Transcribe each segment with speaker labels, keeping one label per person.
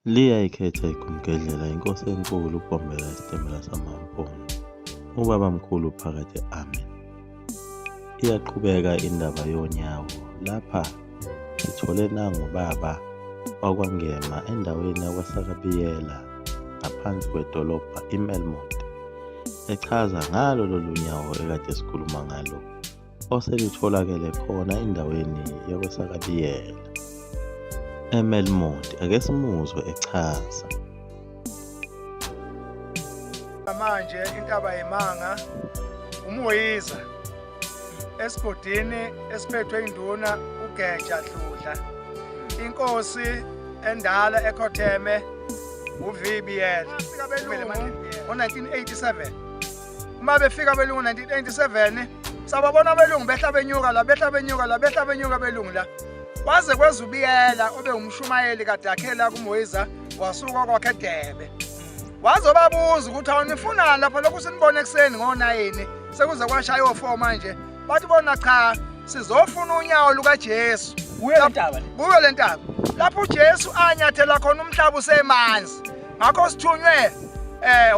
Speaker 1: Liyayikhetha igumgedlela inkosi enkulu ukubombela isitimela samaMpondo. Ubaba mkhulu phakathi amen. Iyaqhubeka indaba yonyawo. Lapha sithole nangubaba wakwangema endaweni yakwaSakabiyela ngaphansi kwedolobha iMelmont, echaza ngalo lolu nyawo ekade sikhuluma ngalo oselitholakele khona endaweni yakwaSakabiyela eMelmont. Ake simuzwe echaza.
Speaker 2: Manje intaba yemanga uMoyiza esigodini esiphethwe induna uGeja Dludla, inkosi endala eKhotheme uVBL ngo-1987. Uma befika abelungu 1987 sababona abelungu behla benyuka abelungu la kwaze kweza uBiyela obe umshumayeli kadakhela kuMoyiza wasuka kwakhe eDebe. Wazobabuza ukuthi awunifunani lapha lokhu sinibone ekseni ngo9 sekuze kwashaya o4 manje. Bathi bona cha, sizofuna unyawo lukaJesu. Kuyo le ntaba lapho uJesu anyathela khona umhlaba usemanzi. Ngakho sithunywe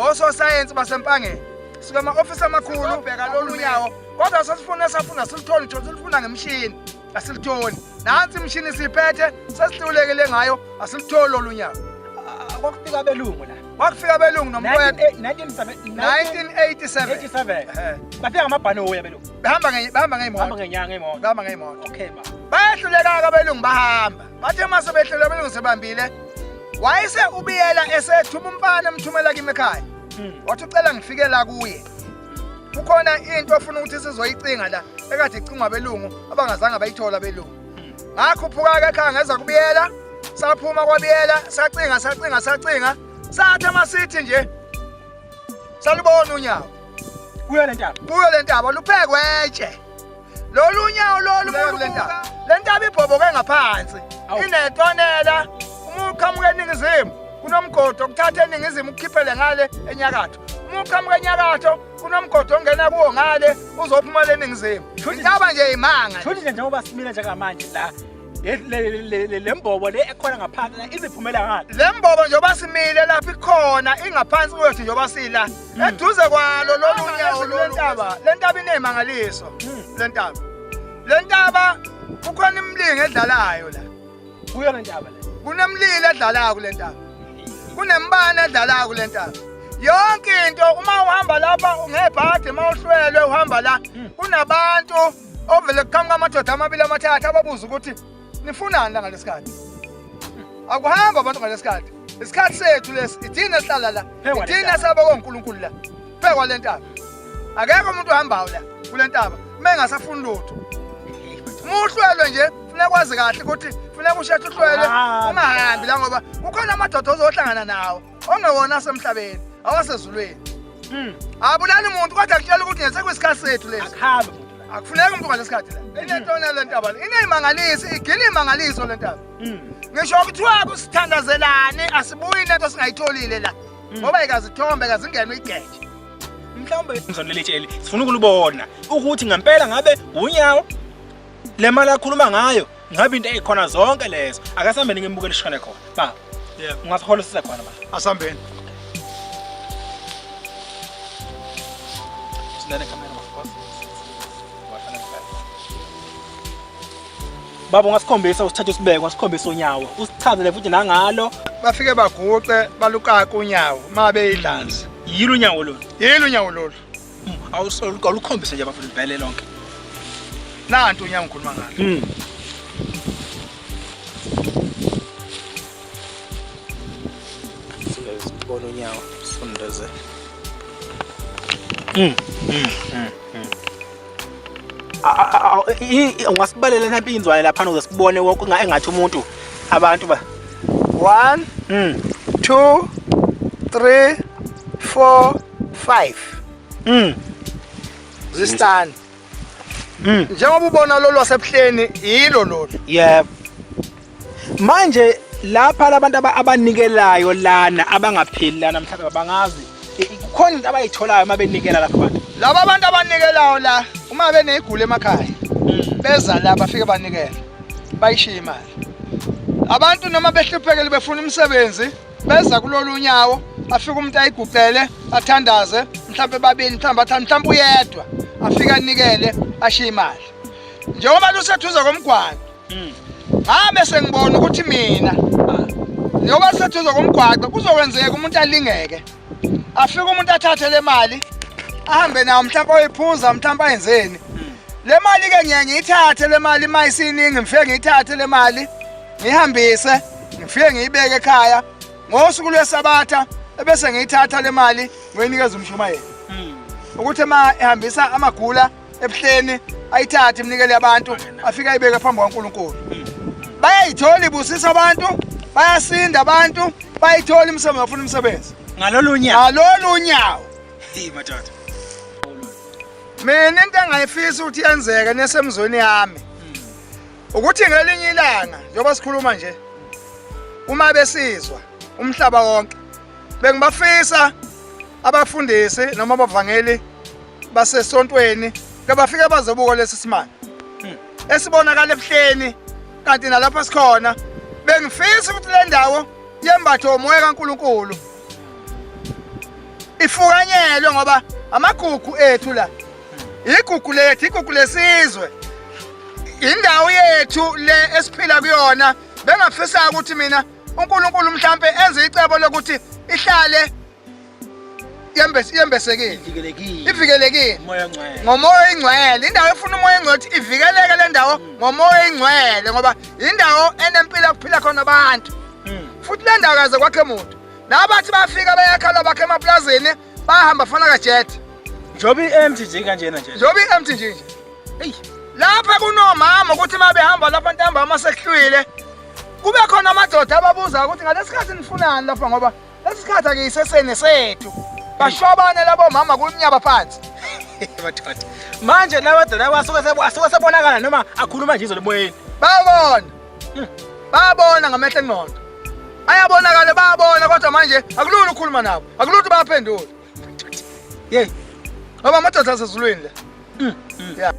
Speaker 2: ososayensi basempangeni sikama office amakhulu ubheka lolu nyawo, kodwa sasifuna silitholi nje silifuna ngemshini asilitholi. Nansi imshini siphethe sesihlulekele ngayo asilitholi lolu nyawo.
Speaker 3: Kwakufika abelungu la.
Speaker 2: Wakufika abelungu nomfowethu
Speaker 3: 1987. Bafika ngamabhanoyi abelungu.
Speaker 2: Bahamba ngeyimoto.
Speaker 3: Bahamba ngeyimoto. Okay ma.
Speaker 2: Bayehluleka abelungu bahamba. Bathe mase behlule abelungu sebambile. Wayese uBiyela esethuma umfana emthumela kimi ekhaya. Wathi ucela ngifikela kuye. Kukhona into ofuna ukuthi sizoyicinga la ekade icingwa abelungu abangazange bayithola abelungu. Ngakhuphuka ke ekhaya ngeza kuBiyela, saphuma kwaBiyela, sacinga. Sathi amasithi nje salibona unyawo.
Speaker 3: Kuyo le
Speaker 2: ntaba luphekwe etshe. Lolu unyawo lolu le ntaba ibhoboke ngaphansi. Inetonela umukhamuke eningizimu kunomgodo ukuthatha eningizimu ukukhiphele ngale enyakatho. Umukhamuke enyakatho kunomgodo ongena kuwo ngale uzophuma eningizimu. Intaba nje imanga.
Speaker 3: Futhi njengoba simile nje kamanje la le mbobo le ekhona ngaphansi la iziphumela ngalo.
Speaker 2: Le mbobo njengoba simile lapha ikhona ingaphansi kwethu njengoba sila eduze kwalo lolu unyawo lentaba. Le ntaba inemangaliso. Le ntaba kukhona imlingi edlalayo la.
Speaker 3: Kuyo le ntaba le.
Speaker 2: Kunemlilo edlalayo kule ntaba. Kunembane edlalayo kule ntaba. Yonke into uma uhamba lapha ngebhadi mawuhlwelwe uhamba la kunabantu ovele kuqhamuka amadoda amabili amathathu ababuza ukuthi nifunani la ngalesikhathi. Akuhamba abantu ngalesikhathi. Isikhathi sethu lesi ithina esihlala la. Ithina saba koNkulunkulu la. Phekwa le ntaba. Akekho umuntu ohambayo la kule ntaba mengasafuni lutho. Umuhlwelwe nje funeka kwazi kahle ukuthi funeka ushethe uhlwele ungahambi la ngoba kukhona amadoda ozohlangana nawo ongewona asemhlabeni awasezulweni. Abulali umuntu kodwa kutshela ukuthi ngesekwesikhathi sethu lesi.
Speaker 3: Akuhambe umuntu la.
Speaker 2: Akufuneki umuntu ngalesikhathi la. Inentona le ntaba le. Ineyimangalisi, igila imangaliso le ntaba. Ngisho ukuthiwa kusithandazelane asibuyi into singayitholile la. Ngoba ikazithombe kazingene igeje.
Speaker 3: Mhlawumbe ngizonele tsheli sifuna ukulibona ukuthi ngempela ngabe unyawo le mali akhuluma ngayo ngabe into ezikhona zonke lezo akasambeni ngembukele ishone khona ba ungasikhola sisa khona ba
Speaker 2: Asambeni.
Speaker 3: Sinale kamera mafoko wafana baba ungasikhombisa usithathe usibeke wasikhombisa unyawo usichazele futhi nangalo.
Speaker 2: Bafike baguqe balukaka unyawo mabe idlanzi.
Speaker 3: Yilo unyawo lo. Awusolukhombisa nje bafuna ivele lonke.
Speaker 2: Nantu unyawo ngikhuluma ngalo.
Speaker 3: Sibona unyawo sondeze. Ungasibalela naphi inzwane lapha ukuze sibone wonke engathi umuntu abantu ba
Speaker 2: 1 2 3 4 5 zistani. Njengoba ubona lo lwasebuhleni yilo lolu.
Speaker 3: Yebo. Manje lapha abantu abanikelayo lana abangaphili lana mhlawumbe bangazi kukhona into abayitholayo uma benikela lapha abantu.
Speaker 2: Laba abantu abanikelayo la uma benezigulo emakhaya beza la bafike banikela bayishiya imali. abantu noma behluphekile befuna umsebenzi beza kulolu unyawo afika umuntu ayigucele athandaze mhlawumbe babili mhlawumbe bathathu mhlawumbe uyedwa afika anikele ashiya imali njengoba lusethuza komgwaqo ngabe sengibona ukuthi mina njengoba sethuza komgwaqo kuzokwenzeka umuntu alingeke afika umuntu athathe le mali ahambe nawo mhlawumbe oyiphuza mhlawumbe ayenzeni le mali ke ngiyayithathe le mali mayisiningi ngifike ngiyithathe le mali ngihambise ngifike ngiyibeke ekhaya ngosuku lwesabatha ebese ngiyithatha le mali ngoyinikeza umshumayeli ukuthi ma ehambisa amagula ebuhleni ayithathe imnikele abantu afika ayibeke phambi kwaNkulunkulu bayayithola ibusisa abantu bayasinda abantu bayithola imisebenzi bafuna umsebenzi
Speaker 3: ngalolu
Speaker 2: unyawo
Speaker 3: madoda
Speaker 2: mina into engayifisa ukuthi yenzeke nesemzweni yami ukuthi ngelinye ilanga njengoba sikhuluma nje uma besizwa umhlaba wonke bengibafisa abafundisi noma abavangeli basesontweni ke bafike bazobuka lesi simanga esibonakala ebuhleni kanti nalapha sikhona bengifisa ukuthi le ndawo yembatho umoya kaNkuluNkulu ifukanyelwe ngoba amagugu ethu la igugu lethu igugu lesizwe indawo yethu le esiphila kuyona bengafisa ukuthi mina uNkulunkulu mhlambe enze icebo lokuthi ihlale yembesekile ivikelekile ngomoya oyingcwele indawo efuna umoya oyingcwele ivikeleke le ndawo ngomoya oyingcwele ngoba indawo enempilo kuphila khona abantu futhi le ndawo kaze kwakhe umuntu nabathi bafika bayakhala bakhe emaplazini bahamba fana kajet
Speaker 3: njobi empty nje kanjena nje
Speaker 2: njobi empty nje hey lapha kunomama ukuthi mabehamba lapha ntambama sehlwile kube khona amadoda ababuza ukuthi ngalesikhathi nifunani lapha ngoba lesikhathi akuyisesene sethu bashobane labo mama kumnyaba phansi
Speaker 3: madoda manje labadoda basuka sebonakala noma akhuluma nje izolo emoyeni
Speaker 2: babona ngamehlo engqondo ayabonakala babona kodwa manje akulula ukukhuluma nabo akulula bayaphendula ngoba amadoda asezulwini la